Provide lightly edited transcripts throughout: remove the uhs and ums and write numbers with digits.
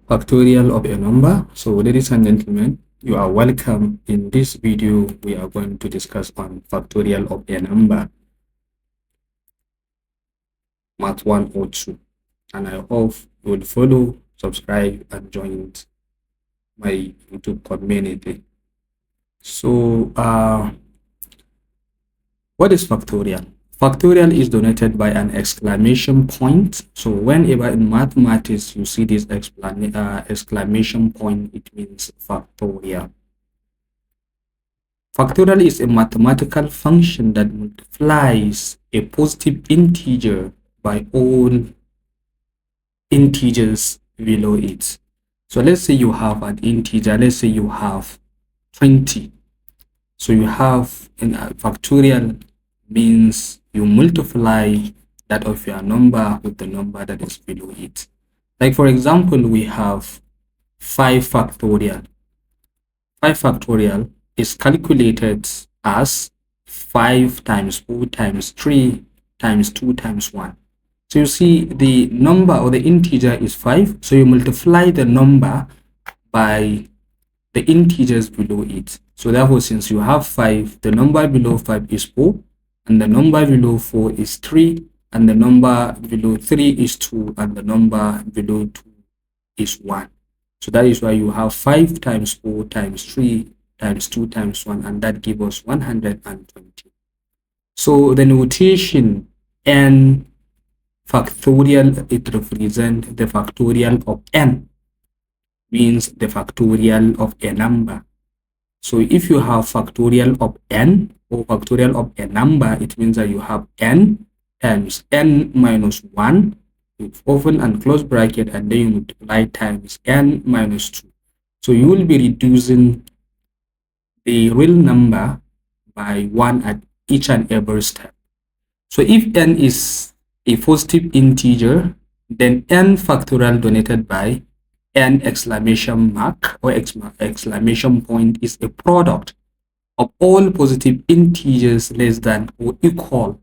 factorial of a number. So ladies and gentlemen, you are welcome. In this video we are going to discuss on factorial of a number, math 1 or 2, and I hope you will follow, subscribe and join my YouTube community. So what is factorial? Factorial is denoted by an exclamation point. So whenever in mathematics you see this exclamation point, it means factorial. Factorial is a mathematical function that multiplies a positive integer by all integers below it. So let's say you have an integer, let's say you have 20. So you have in factorial means you multiply that of your number with the number that is below it. Like for example, we have 5 factorial. 5 factorial is calculated as 5 times 4 times 3 times 2 times 1. So you see the number or the integer is 5. So you multiply the number by the integers below it. So therefore, since you have 5, the number below 5 is 4, and the number below 4 is 3, and the number below 3 is 2, and the number below 2 is 1. So that is why you have 5 times 4 times 3 times 2 times 1, and that gives us 120. So the notation n factorial, it represents the factorial of n, means the factorial of a number. So if you have factorial of n or factorial of a number, it means that you have n times n minus 1 with open and close bracket, and then you multiply times n minus 2. So you will be reducing the real number by 1 at each and every step. So if n is a positive integer, then n factorial denoted by n exclamation mark or exclamation point is a product of all positive integers less than or equal.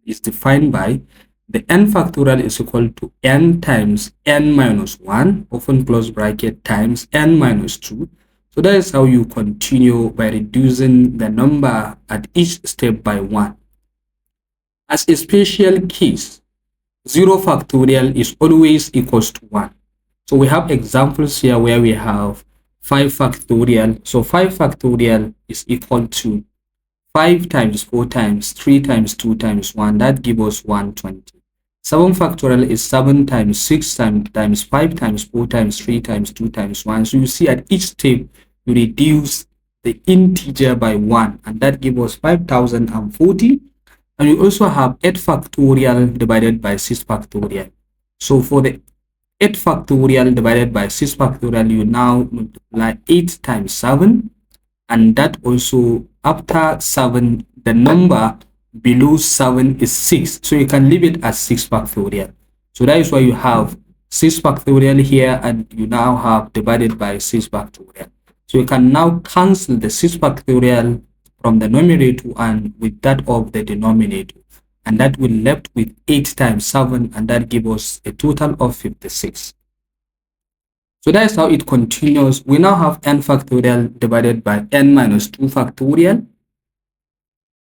Is defined by the n factorial is equal to n times n minus 1 open close bracket times n minus 2. So that is how you continue by reducing the number at each step by 1. As a special case, 0 factorial is always equals to 1. So we have examples here where we have 5 factorial. So 5 factorial is equal to 5 times 4 times 3 times 2 times 1. That gives us 120. 7 factorial is 7 times 6 times 5 times 4 times 3 times 2 times 1. So you see at each step you reduce the integer by 1, and that gives us 5040. And you also have 8 factorial divided by 6 factorial. So for the 8 factorial divided by 6 factorial, you now multiply 8 times 7, and that also after 7, the number below 7 is 6. So you can leave it as 6 factorial. So that is why you have 6 factorial here, and you now have divided by 6 factorial. So you can now cancel the 6 factorial from the numerator and with that of the denominator, and that will left with 8 times 7, and that gives us a total of 56. So that is how it continues. We now have n factorial divided by n minus 2 factorial.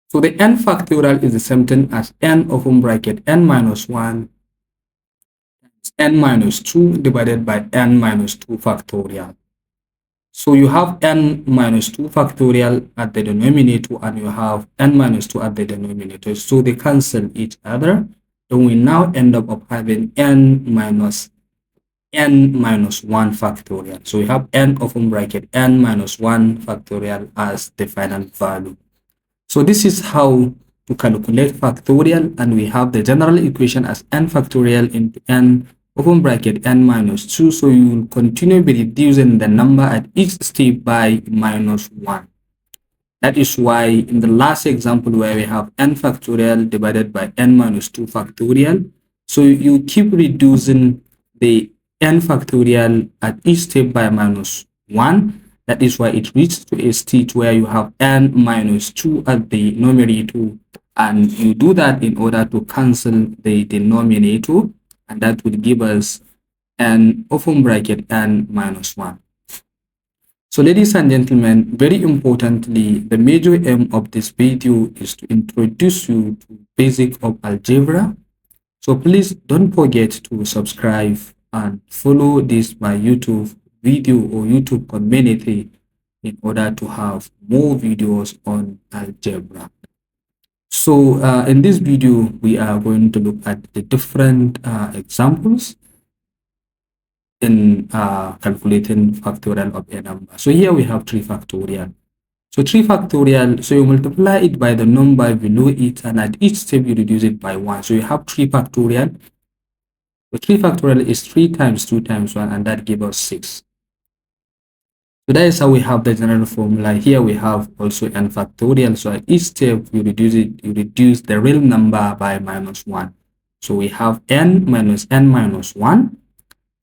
So the n factorial is the same thing as n open bracket n minus 1 times n minus 2 divided by n minus 2 factorial. So you have n minus 2 factorial at the denominator, and you have n minus 2 at the denominator. So they cancel each other. Then we now end up having n minus 1 factorial. So we have n open bracket n minus 1 factorial as the final value. So this is how to calculate factorial, and we have the general equation as n factorial into n open bracket n minus 2. So you will continue by reducing the number at each step by minus 1. That is why in the last example where we have n factorial divided by n minus 2 factorial, so you keep reducing the n factorial at each step by minus 1. That is why it reaches to a state where you have n minus 2 at the numerator, and you do that in order to cancel the denominator, and that will give us and open bracket n minus 1. So ladies and gentlemen, very importantly, the major aim of this video is to introduce you to basic of algebra. So please don't forget to subscribe and follow this my YouTube video or YouTube community in order to have more videos on algebra. So in this video, we are going to look at the different examples in calculating factorial of a number. So here we have 3 factorial. So 3 factorial, so you multiply it by the number below it, and at each step you reduce it by 1. So you have 3 factorial. So 3 factorial is 3 times 2 times 1, and that gives us 6. So that is how we have the general formula. Here we have also n factorial. So at each step you reduce it, you reduce the real number by minus 1. So we have n minus 1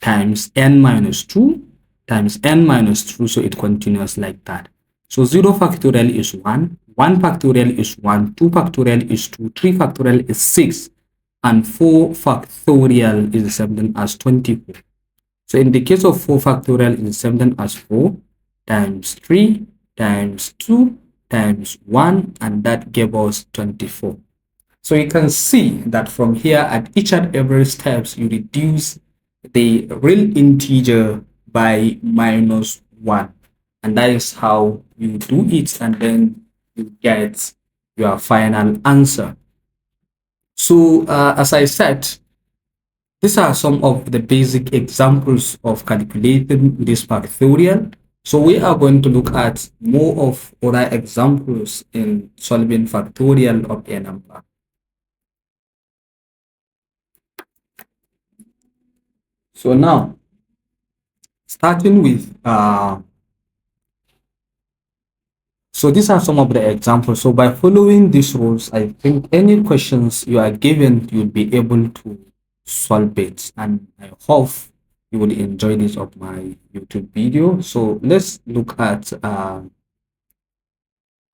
times n minus 2 times n minus 2. So it continues like that. So 0 factorial is 1, 1 factorial is 1, 2 factorial is 2, 3 factorial is 6, and 4 factorial is the same as 24. So in the case of 4 factorial is the same as 4 times 3 times 2 times 1, and that gave us 24. So you can see that from here at each and every steps you reduce the real integer by minus 1, and that is how you do it, and then you get your final answer. So as I said, these are some of the basic examples of calculating this factorial. So we are going to look at more of other examples in solving factorial of a number. So now, starting with, so these are some of the examples. So by following these rules, I think any questions you are given, you'll be able to solve it. And I hope you will enjoy this of my YouTube video. So let's look at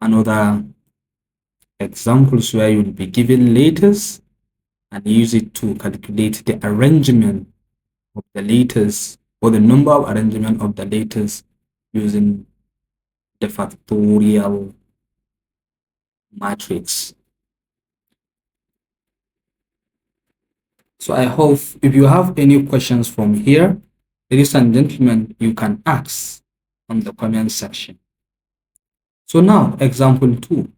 another examples where you'll be given letters and use it to calculate the arrangement of the letters or the number of arrangement of the letters using the factorial matrix. So I hope if you have any questions from here, ladies and gentlemen, you can ask on the comment section. So now, example 2.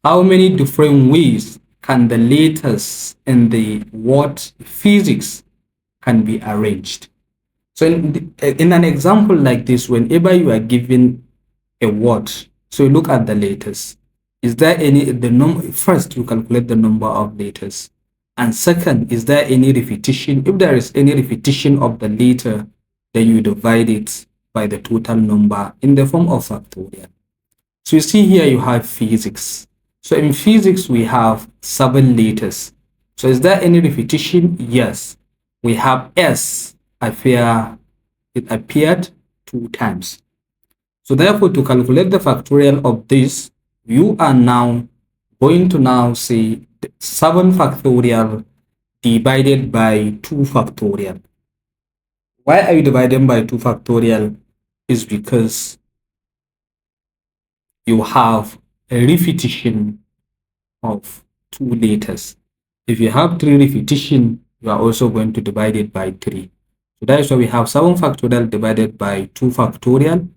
How many different ways can the letters in the word physics can be arranged? So in an example like this, whenever you are given a word, so you look at the letters. Is there any, first you calculate the number of letters. And second, is there any repetition? If there is any repetition of the letter, then you divide it by the total number in the form of factorial. So you see here you have physics. So in physics, we have 7 letters. So is there any repetition? Yes. We have S it appeared 2 times. So therefore, to calculate the factorial of this, you are now going to now say 7 factorial divided by 2 factorial. Why are you dividing by 2 factorial? Is because you have a repetition of 2 letters. If you have 3 repetition, you are also going to divide it by 3. So that is why we have 7 factorial divided by 2 factorial,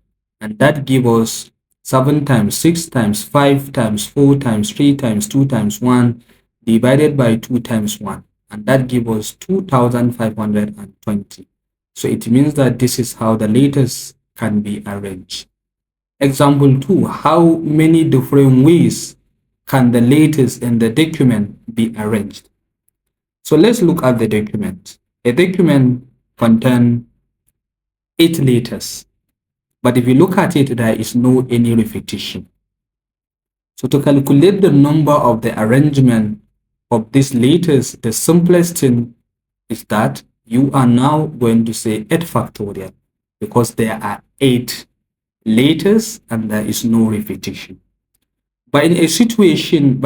and that gives us 7 times 6 times 5 times 4 times 3 times 2 times 1 divided by 2 times 1, and that gives us 2520. So it means that this is how the letters can be arranged. Example 2. How many different ways can the letters in the document be arranged? So let's look at the document. A document contains 8 letters, but if you look at it, there is no any repetition. So to calculate the number of the arrangement of these letters, the simplest thing is that you are now going to say 8 factorial, because there are 8 letters and there is no repetition. But in a situation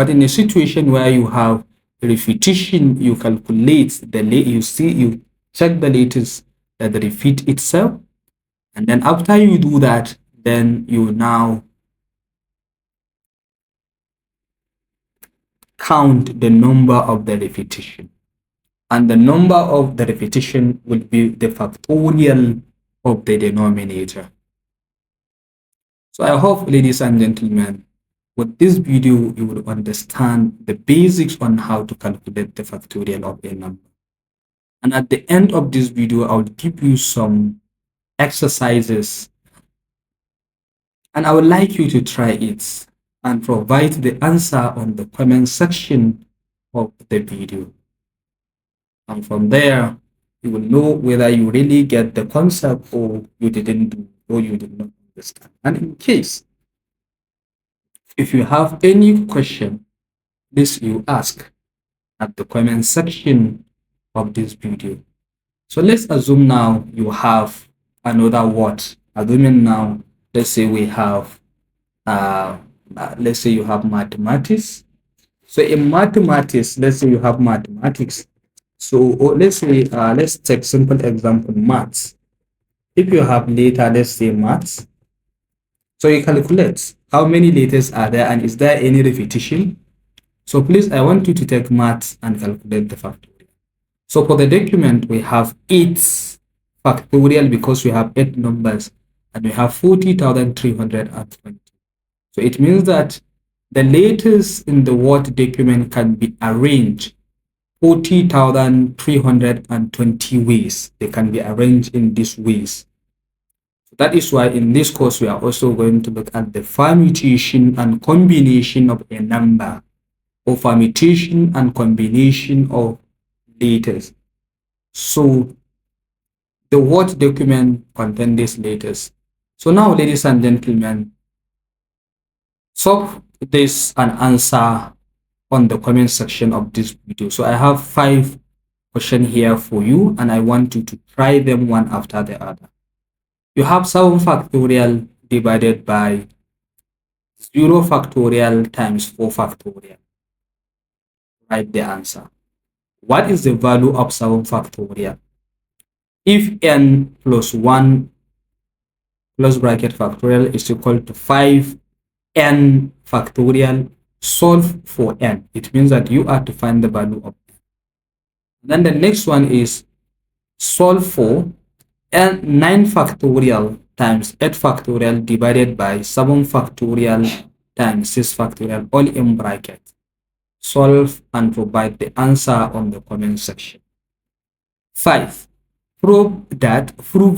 where you have repetition, you calculate you check the letters that repeat itself. And then after you do that, then you now count the number of the repetition. And the number of the repetition will be the factorial of the denominator. So I hope, ladies and gentlemen, with this video, you will understand the basics on how to calculate the factorial of a number. And at the end of this video, I'll give you some exercises, and I would like you to try it and provide the answer on the comment section of the video. And from there, you will know whether you really get the concept or you didn't do or you did not understand. And in case, if you have any question, please you ask at the comment section of this video. So let's assume now you have another word. Assuming now, let's say we have, let's say you have mathematics. So in mathematics, let's say you have mathematics. So let's say, let's take simple example, maths. If you have letter, let's say maths. So you calculate how many letters are there and is there any repetition? So please, I want you to take maths and calculate the factorial. So for the document, we have 8 factorial because we have 8 numbers and we have 40,320. So it means that the letters in the Word document can be arranged 40,320 ways. They can be arranged in these ways. So that is why in this course, we are also going to look at the permutation and combination of a number, or permutation and combination of letters. So the Word document contains these letters. So now, ladies and gentlemen, solve this and answer on the comment section of this video. So I have 5 questions here for you, and I want you to try them one after the other. You have 7 factorial divided by 0 factorial times 4 factorial. Write the answer. What is the value of 7 factorial? If n plus 1 close bracket factorial is equal to 5n factorial, solve for n. It means that you have to find the value of n. Then the next one is solve for n 9 factorial times 8 factorial divided by 7 factorial times 6 factorial, all in bracket. Solve and provide the answer on the comment section. 5. Prove that 0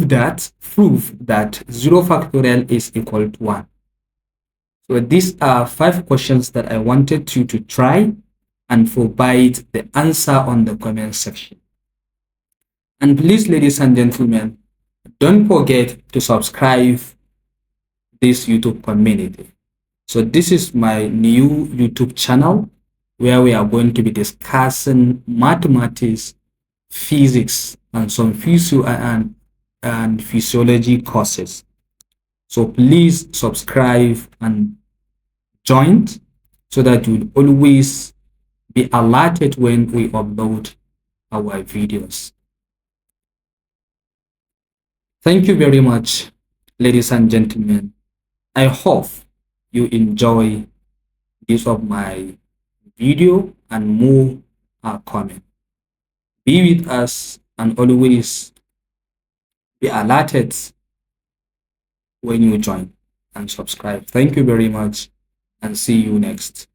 factorial is equal to 1. So these are 5 questions that I wanted you to try and provide the answer on the comment section. And please, ladies and gentlemen, don't forget to subscribe this YouTube community. So this is my new YouTube channel where we are going to be discussing mathematics, physics, and some and physiology courses. So please subscribe and join so that you'll always be alerted when we upload our videos. Thank you very much, ladies and gentlemen. I hope you enjoy this of my video and more are coming. Be with us and always be alerted when you join and subscribe. Thank you very much and see you next.